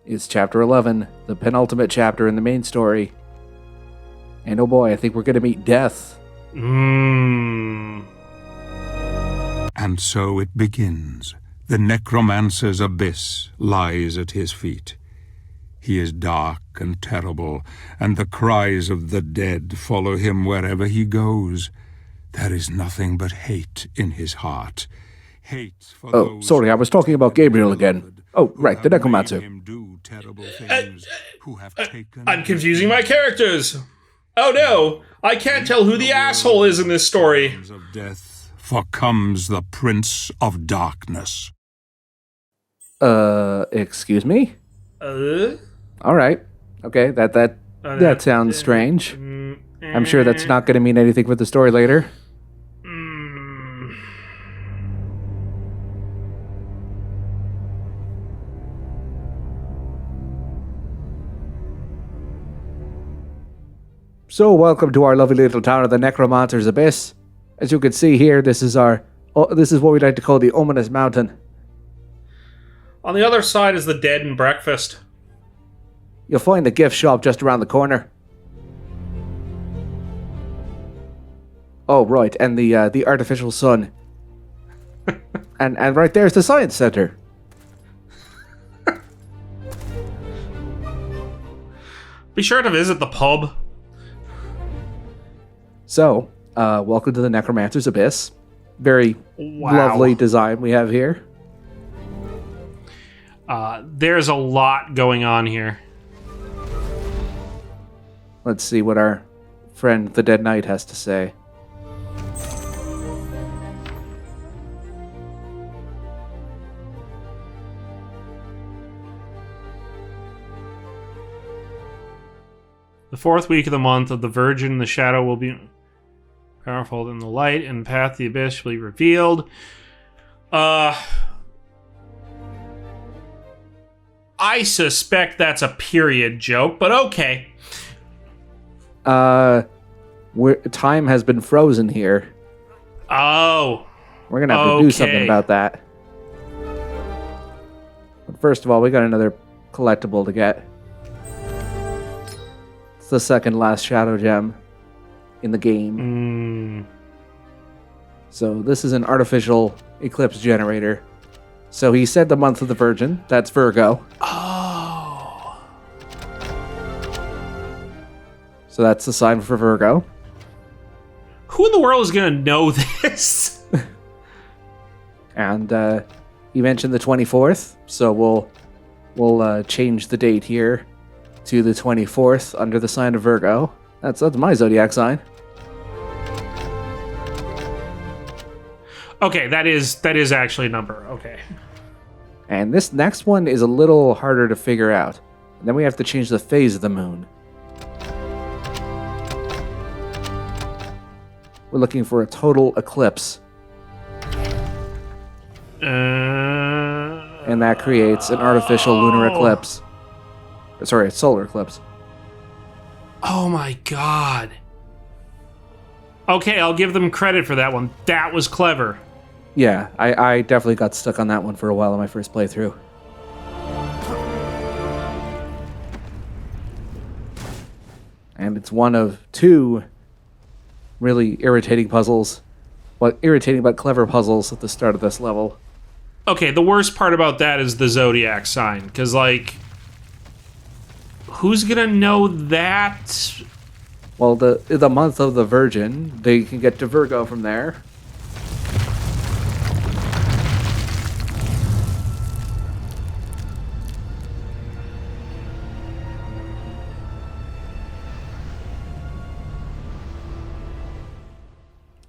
is Chapter 11, the penultimate chapter in the main story. And oh boy, I think we're going to meet Death. And so it begins. The necromancer's abyss lies at his feet. He is dark and terrible, and the cries of the dead follow him wherever he goes. There is nothing but hate in his heart. Hate for those sorry, I was talking about Gabriel again. Oh, right, the necromancer. I'm confusing my characters. Oh no, I can't tell who the asshole is in this story. Of death, for comes the Prince of Darkness. Excuse me? All right. Okay, that sounds strange. I'm sure that's not going to mean anything for the story later. So, welcome to our lovely little town of the Necromancer's Abyss. As you can see here, this is what we like to call the Ominous Mountain. On the other side is the Dead and Breakfast. You'll find the gift shop just around the corner. Oh, right, and the artificial sun. and right there's the science center. Be sure to visit the pub. So, welcome to the Necromancer's Abyss. Very lovely design we have here. There's a lot going on here. Let's see what our friend the Dead Knight has to say. The 4th week of the month of the Virgin, the shadow will be powerful than the light, and path the abyss will be revealed. I suspect that's a period joke, but okay. Time has been frozen here. Oh. We're gonna have to do something about that. But first of all, we got another collectible to get. It's the second last shadow gem in the game. So this is an artificial eclipse generator. So he said the month of the Virgin. That's Virgo. Oh. So that's the sign for Virgo. Who in the world is going to know this? And he mentioned the 24th. So we'll change the date here to the 24th under the sign of Virgo. That's my zodiac sign. Okay, that is actually a number. Okay. And this next one is a little harder to figure out. And then we have to change the phase of the moon. We're looking for a total eclipse. And that creates an artificial lunar eclipse. Sorry, a solar eclipse. Oh my god. Okay, I'll give them credit for that one. That was clever. Yeah, I definitely got stuck on that one for a while in my first playthrough. And it's one of two really irritating puzzles. Well, irritating but clever puzzles at the start of this level. Okay, the worst part about that is the zodiac sign, because, like, who's gonna know that? Well, the month of the Virgin, they can get to Virgo from there.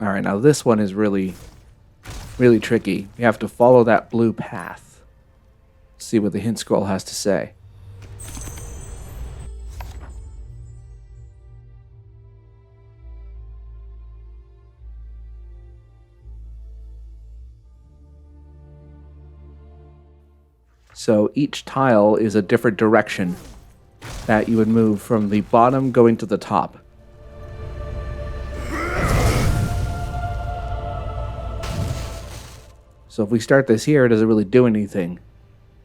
All right, now this one is really, really tricky. You have to follow that blue path. See what the hint scroll has to say. So each tile is a different direction that you would move from the bottom going to the top. So if we start this here, it doesn't really do anything.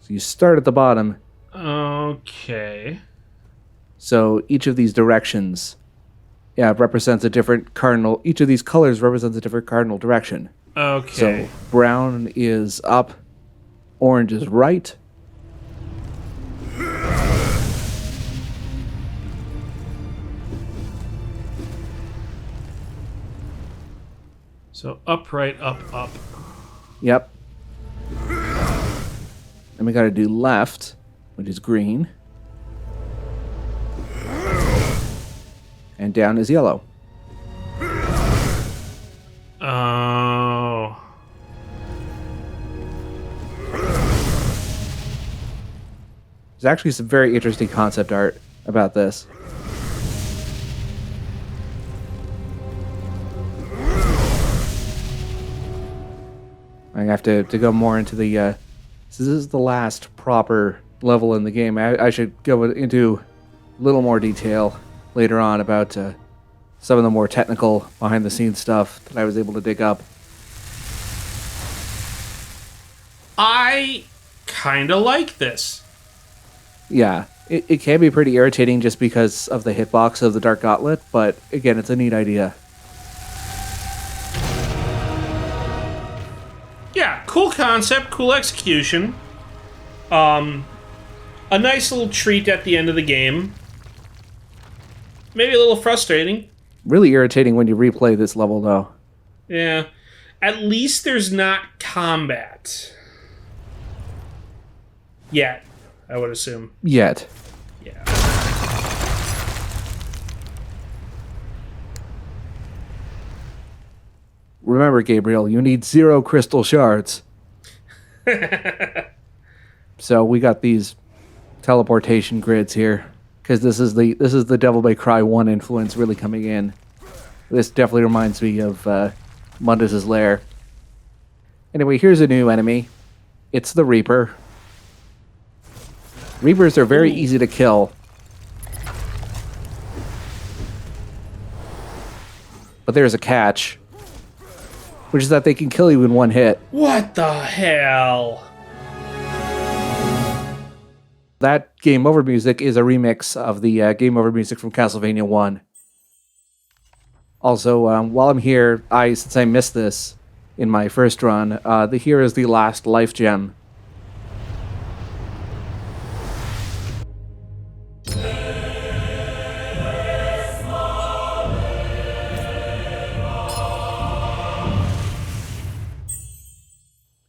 So you start at the bottom, Okay. So each of these directions, represents a different cardinal. Each of these colors represents a different cardinal direction. Okay. So brown is up, orange is right. So upright, up. Yep. And we got to do left, which is green. And down is yellow. Oh. There's actually some very interesting concept art about this. I have to go more into the... so this is the last proper level in the game. I should go into a little more detail later on about some of the more technical behind-the-scenes stuff that I was able to dig up. I kind of like this. Yeah, it can be pretty irritating just because of the hitbox of the Dark Gauntlet, but again, it's a neat idea. Yeah, cool concept, cool execution. A nice little treat at the end of the game. Maybe a little frustrating. Really irritating when you replay this level, though. Yeah. At least there's not combat. Yet, I would assume. Yet. Yeah. Remember, Gabriel, you need 0 crystal shards. So we got these teleportation grids here, because this is the Devil May Cry 1 influence really coming in. This definitely reminds me of Mundus' lair. Anyway, here's a new enemy. It's the Reaper. Reapers are very easy to kill. But there's a catch, which is that they can kill you in one hit. What the hell? That game over music is a remix of the game over music from Castlevania 1. Also, while I'm here, since I missed this in my first run, here is the last life gem.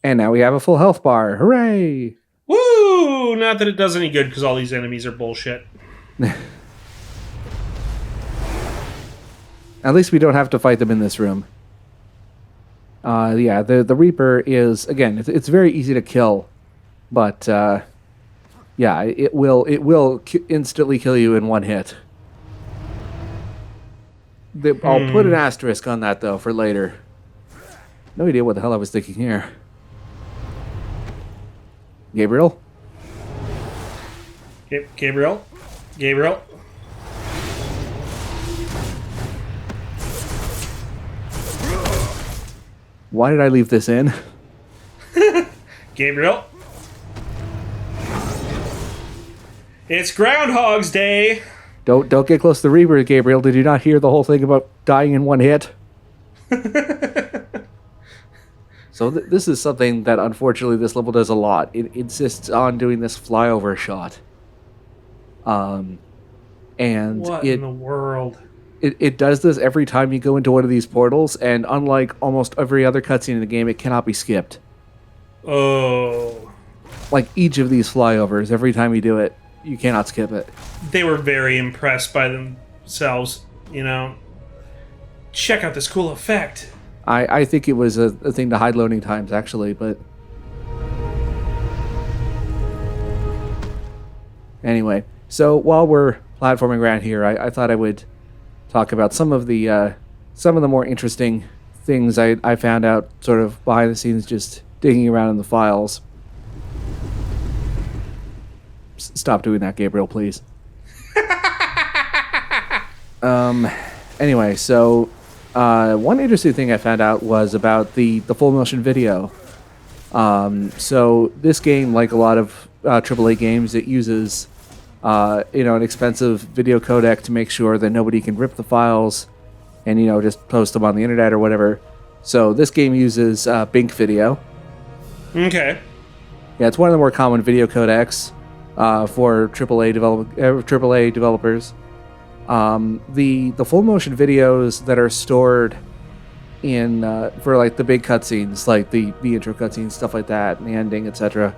And now we have a full health bar. Hooray! Woo! Not that it does any good, because all these enemies are bullshit. At least we don't have to fight them in this room. The Reaper is, again, it's very easy to kill, but it will instantly kill you in one hit. I'll put an asterisk on that though for later. No idea what the hell I was thinking here. Gabriel? Gabriel? Why did I leave this in? Gabriel? It's Groundhog's Day! Don't get close to the Reaper, Gabriel. Did you not hear the whole thing about dying in one hit? So this is something that unfortunately this level does a lot. It insists on doing this flyover shot. And what in the world? It does this every time you go into one of these portals, and unlike almost every other cutscene in the game, it cannot be skipped. Oh. Like each of these flyovers, every time you do it, you cannot skip it. They were very impressed by themselves, you know. Check out this cool effect. I think it was a thing to hide loading times, actually, but... Anyway, so while we're platforming around here, I thought I would talk about some of the more interesting things I found out sort of behind the scenes just digging around in the files. Stop doing that, Gabriel, please. Anyway, so one interesting thing I found out was about the full motion video. So this game, like a lot of AAA games, it uses an expensive video codec to make sure that nobody can rip the files and just post them on the internet or whatever. So this game uses Bink Video. Okay. Yeah, it's one of the more common video codecs for AAA developers. The full motion videos that are stored in for like the big cutscenes, like the intro cutscenes, stuff like that, and the ending, etc.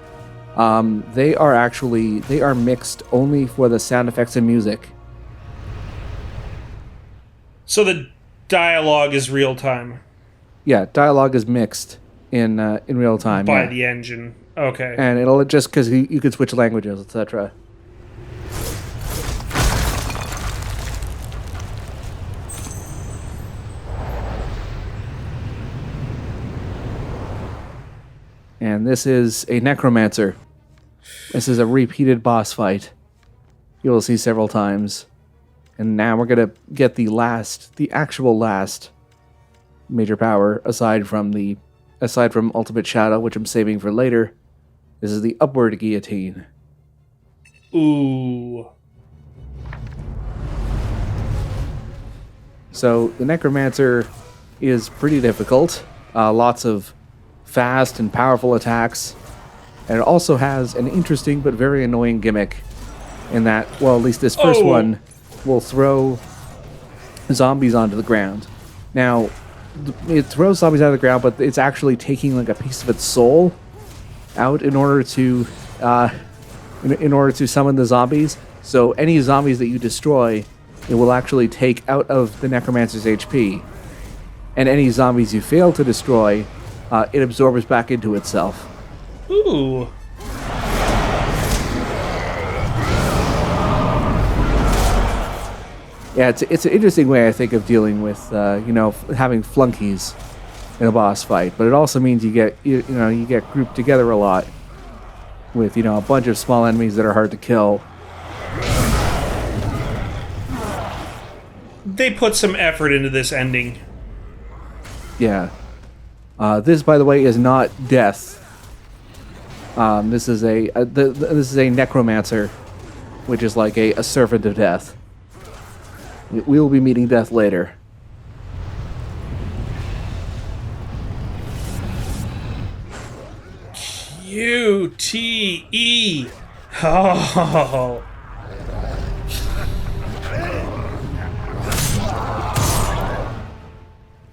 They are mixed only for the sound effects and music. So the dialogue is real time. Yeah, dialogue is mixed in real time by the engine. Okay. And it'll just because you could switch languages, etc. And this is a necromancer. This is a repeated boss fight. You'll see several times. And now we're gonna get the actual last major power aside from Ultimate Shadow, which I'm saving for later. This is the upward guillotine. Ooh. So the necromancer is pretty difficult. Lots of fast and powerful attacks. And it also has an interesting but very annoying gimmick in that, well, at least this first one will throw zombies onto the ground. Now, it throws zombies out of the ground, but it's actually taking like a piece of its soul out in order to summon the zombies. So any zombies that you destroy, it will actually take out of the necromancer's HP. And any zombies you fail to destroy, it absorbs back into itself. Ooh. Yeah, it's an interesting way, I think, of dealing with having flunkies in a boss fight. But it also means you get grouped together a lot with a bunch of small enemies that are hard to kill. They put some effort into this ending. Yeah. This, by the way, is not death. This is a necromancer, which is like a servant of death. We will be meeting death later. QTE. Oh.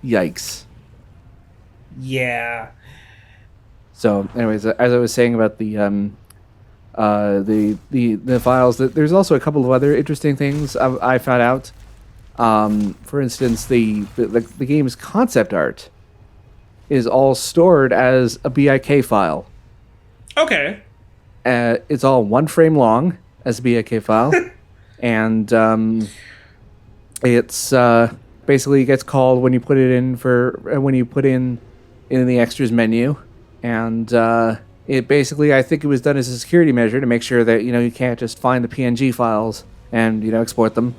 Yikes. Yeah. So, anyways, as I was saying about the files, there's also a couple of other interesting things I found out. For instance, the game's concept art is all stored as a BIK file. Okay. It's all one frame long as a BIK file, and it's basically gets called when you put it in in the extras menu, and it basically, I think it was done as a security measure to make sure that you can't just find the PNG files and export them.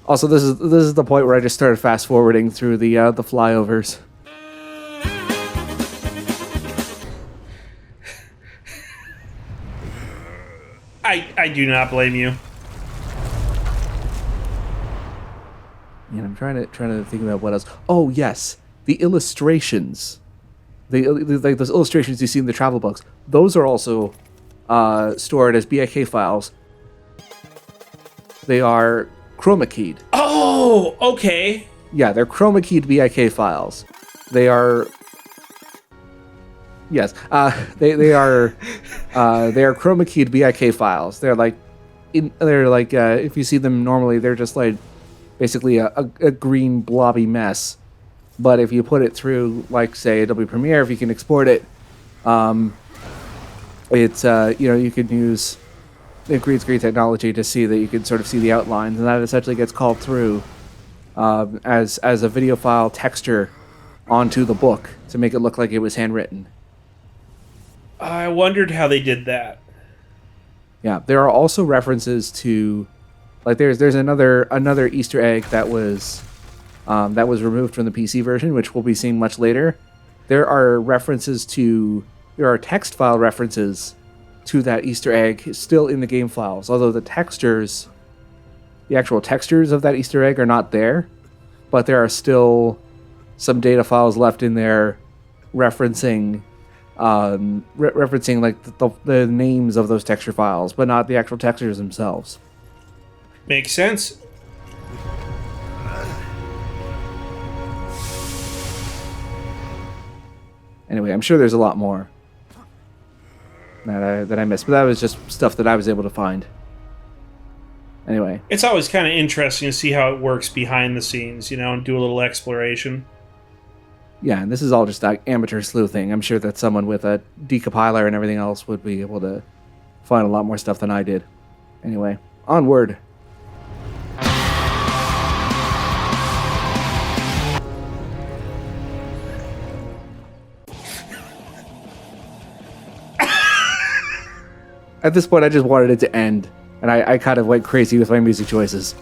Also, this is the point where I just started fast forwarding through the flyovers. I do not blame you. And I'm trying to think about what else. Oh yes, the illustrations, like those illustrations you see in the travel books. Those are also stored as BIK files. They are chroma keyed. Oh, okay. Yeah, they're chroma keyed BIK files. They are. Yes, they are chroma keyed BIK files. They're like, if you see them normally, they're just like basically a green blobby mess. But if you put it through, like say Adobe Premiere, if you can export it, it's you can use the green screen technology to see that you can sort of see the outlines, and that essentially gets called through as a video file texture onto the book to make it look like it was handwritten. I wondered how they did that. Yeah, there are also references to, like there's another Easter egg that was removed from the PC version, which we'll be seeing much later. There's there are text file references to that Easter egg still in the game files, although the actual textures of that Easter egg are not there, but there are still some data files left in there referencing like the names of those texture files, but not the actual textures themselves. Makes sense. Anyway, I'm sure there's a lot more that I missed, but that was just stuff that I was able to find. Anyway. It's always kind of interesting to see how it works behind the scenes, and do a little exploration. Yeah, and this is all just like amateur sleuthing. I'm sure that someone with a decompiler and everything else would be able to find a lot more stuff than I did. Anyway, onward. At this point, I just wanted it to end, and I kind of went crazy with my music choices.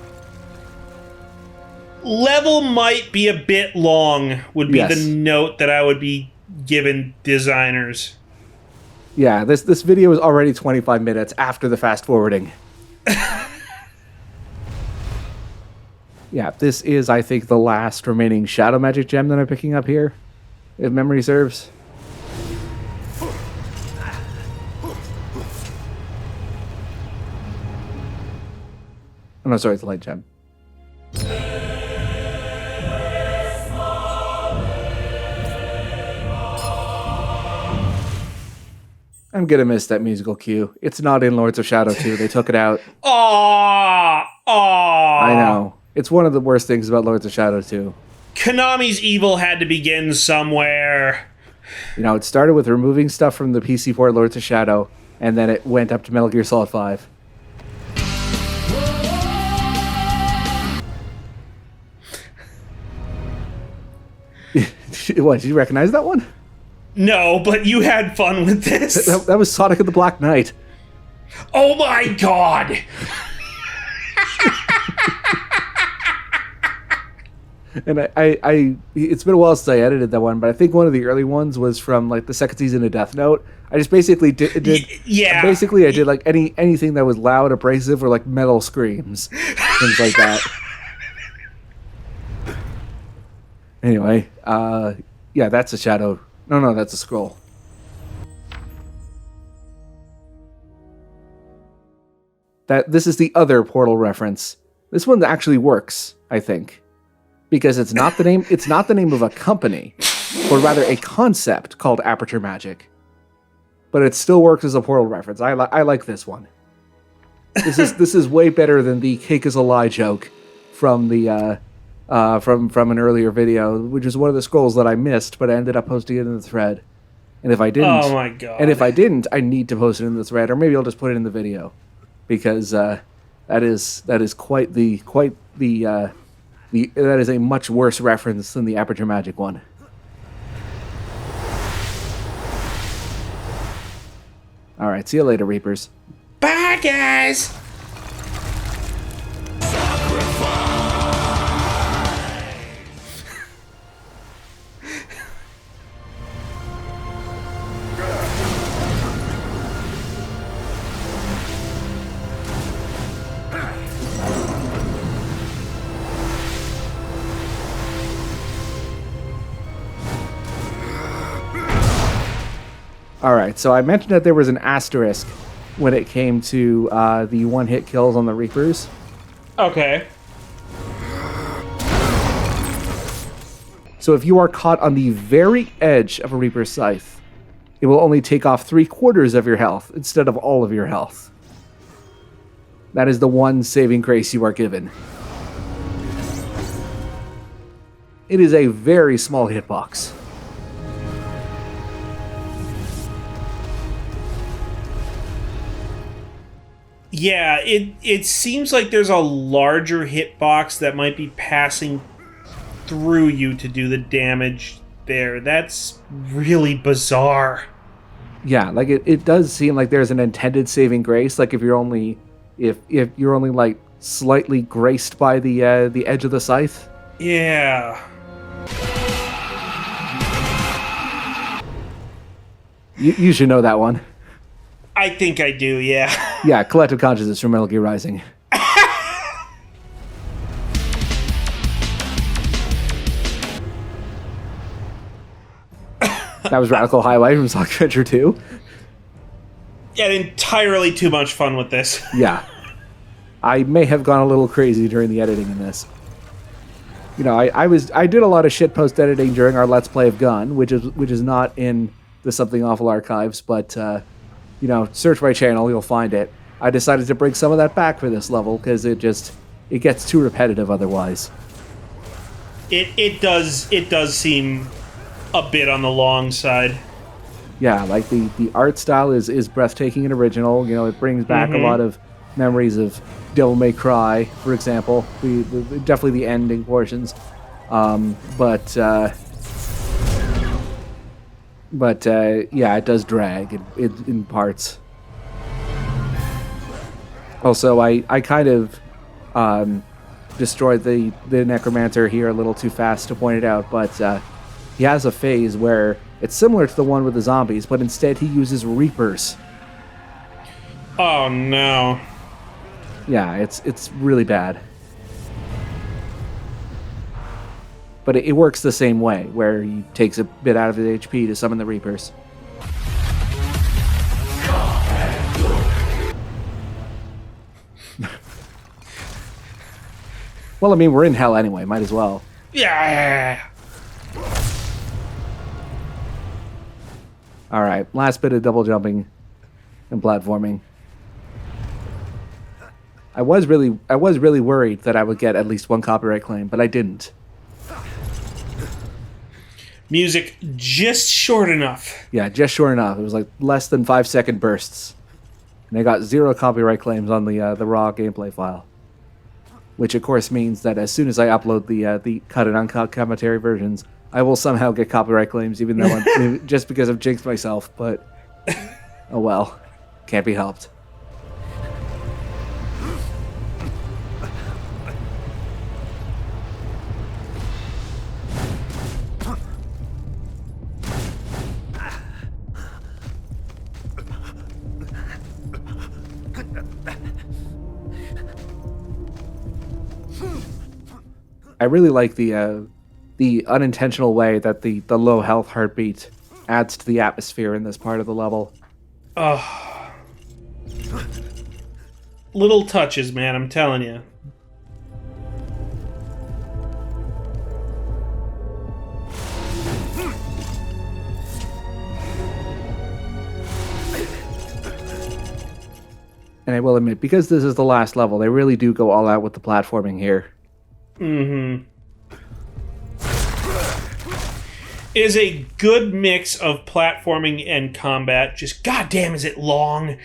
Level might be a bit long, would be Yes. the note that I would be giving designers. Yeah, this video is already 25 minutes after the fast forwarding. Yeah, this is, I think, the last remaining Shadow Magic gem that I'm picking up here, if memory serves. Oh, no, sorry, it's the light gem. I'm gonna miss that musical cue. It's not in Lords of Shadow 2. They took it out. Aww! I know. It's one of the worst things about Lords of Shadow 2. Konami's evil had to begin somewhere. It started with removing stuff from the PC port Lords of Shadow, and then it went up to Metal Gear Solid 5. What, did you recognize that one? No, but you had fun with this. That was Sonic and the Black Knight. Oh my god! And I it's been a while since I edited that one, but I think one of the early ones was from like the second season of Death Note. I just basically did yeah. Basically, I did like anything that was loud, abrasive, or like metal screams, things like that. Anyway, yeah, that's a shadow. No, that's a scroll. This is the other Portal reference. This one actually works, I think, because it's not the name. It's not the name of a company, but rather a concept called Aperture Magic. But it still works as a Portal reference. I like this one. This is way better than the "cake is a lie" joke from the from an earlier video, which is one of the scrolls that I missed, but I ended up posting it in the thread. And if I didn't, oh my god! And if I didn't, I need to post it in the thread, or maybe I'll just put it in the video, because that is quite the that is a much worse reference than the Aperture Magic one. All right, see you later, Reapers. Bye, guys. Alright, so I mentioned that there was an asterisk when it came to the one-hit kills on the Reapers. Okay. So if you are caught on the very edge of a Reaper's Scythe, it will only take off 3/4 of your health instead of all of your health. That is the one saving grace you are given. It is a very small hitbox. Yeah, it seems like there's a larger hitbox that might be passing through you to do the damage there. That's really bizarre. Yeah, like it does seem like there's an intended saving grace. Like if you're only like slightly graced by the edge of the scythe. Yeah. You should know that one. I think I do, yeah. Yeah, Collective Consciousness from Metal Gear Rising. That was Radical Highway from Sonic Adventure 2. Had entirely too much fun with this. Yeah. I may have gone a little crazy during the editing in this. You know, I did a lot of shit post editing during our Let's Play of Gun, which is not in the Something Awful archives, but you know, search my channel, you'll find it. I decided to bring some of that back for this level because it gets too repetitive otherwise. It does seem a bit on the long side. Yeah, like the art style is breathtaking and original. You know, it brings back a lot of memories of Devil May Cry, for example. Definitely the ending portions. But yeah, it does drag in parts. Also, I kind of destroyed the Necromancer here a little too fast to point it out, but he has a phase where it's similar to the one with the zombies, but instead he uses Reapers. Oh no. Yeah, it's really bad. But it works the same way, where he takes a bit out of his HP to summon the Reapers. Well, I mean, we're in hell anyway, might as well. Yeah. Alright, last bit of double jumping and platforming. I was really worried that I would get at least one copyright claim, but I didn't. Music just short enough. Yeah, just short enough. It was like less than 5-second bursts. And I got 0 copyright claims on the raw gameplay file. Which of course means that as soon as I upload the cut and uncut commentary versions, I will somehow get copyright claims, even though just because I've jinxed myself, but oh well. Can't be helped. I really like the unintentional way that the low health heartbeat adds to the atmosphere in this part of the level. Little touches, man, I'm telling you. And I will admit, because this is the last level, they really do go all out with the platforming here. Mm-hmm. It is a good mix of platforming and combat. Just goddamn, is it long?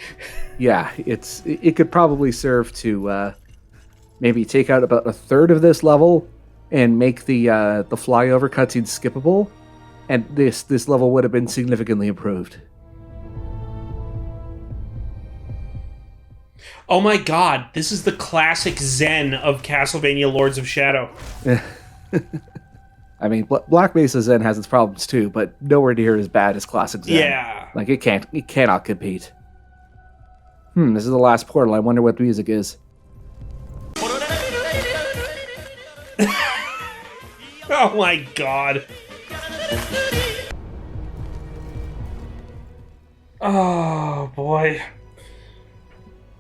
Yeah, it could probably serve to maybe take out about a third of this level and make the flyover cutscene skippable, and this level would have been significantly improved. Oh my god, this is the classic Zen of Castlevania Lords of Shadow. I mean, Black Mesa Zen has its problems too, but nowhere near as bad as classic Zen. Yeah. Like, it cannot compete. This is the last portal. I wonder what the music is. Oh my god. Oh boy.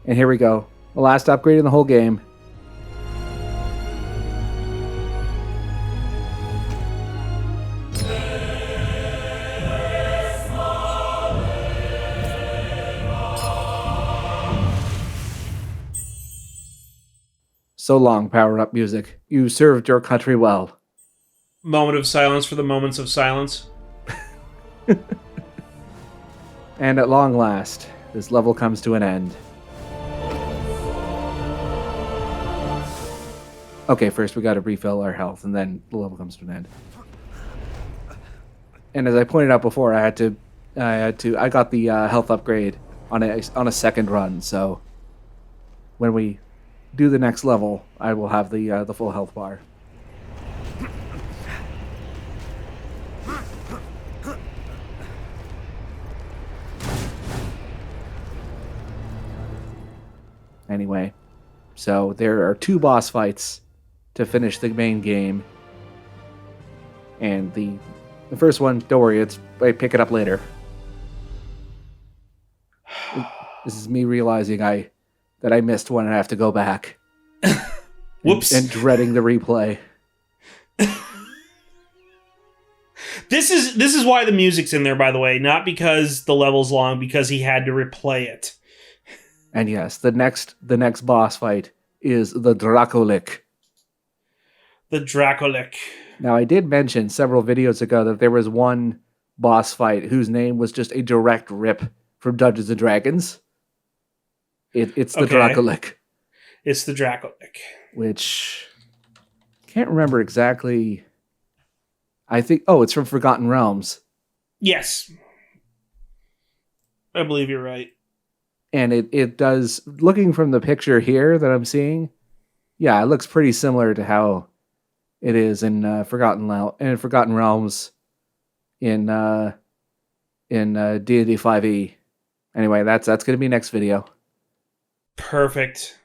And here we go. The last upgrade in the whole game. So long, power-up music. You served your country well. Moment of silence for the moments of silence. And at long last, this level comes to an end. Okay, first we gotta refill our health, and then the level comes to an end. And as I pointed out before, I got the health upgrade on a second run, so when we do the next level, I will have the full health bar. Anyway, so there are 2 boss fights to finish the main game. And the first one, don't worry, I pick it up later. This is me realizing that I missed one and I have to go back. Whoops. And dreading the replay. This is why the music's in there, by the way, not because the level's long, because he had to replay it. And yes, the next boss fight is the Dracolich. The Dracolich. Now, I did mention several videos ago that there was one boss fight whose name was just a direct rip from Dungeons and Dragons. It's the Dracolich. It's the Dracolich. Which, can't remember exactly. I think, it's from Forgotten Realms. Yes. I believe you're right. And it does, looking from the picture here that I'm seeing, yeah, it looks pretty similar to how it is in Forgotten Realms in D&D 5e. Anyway, that's going to be next video. Perfect.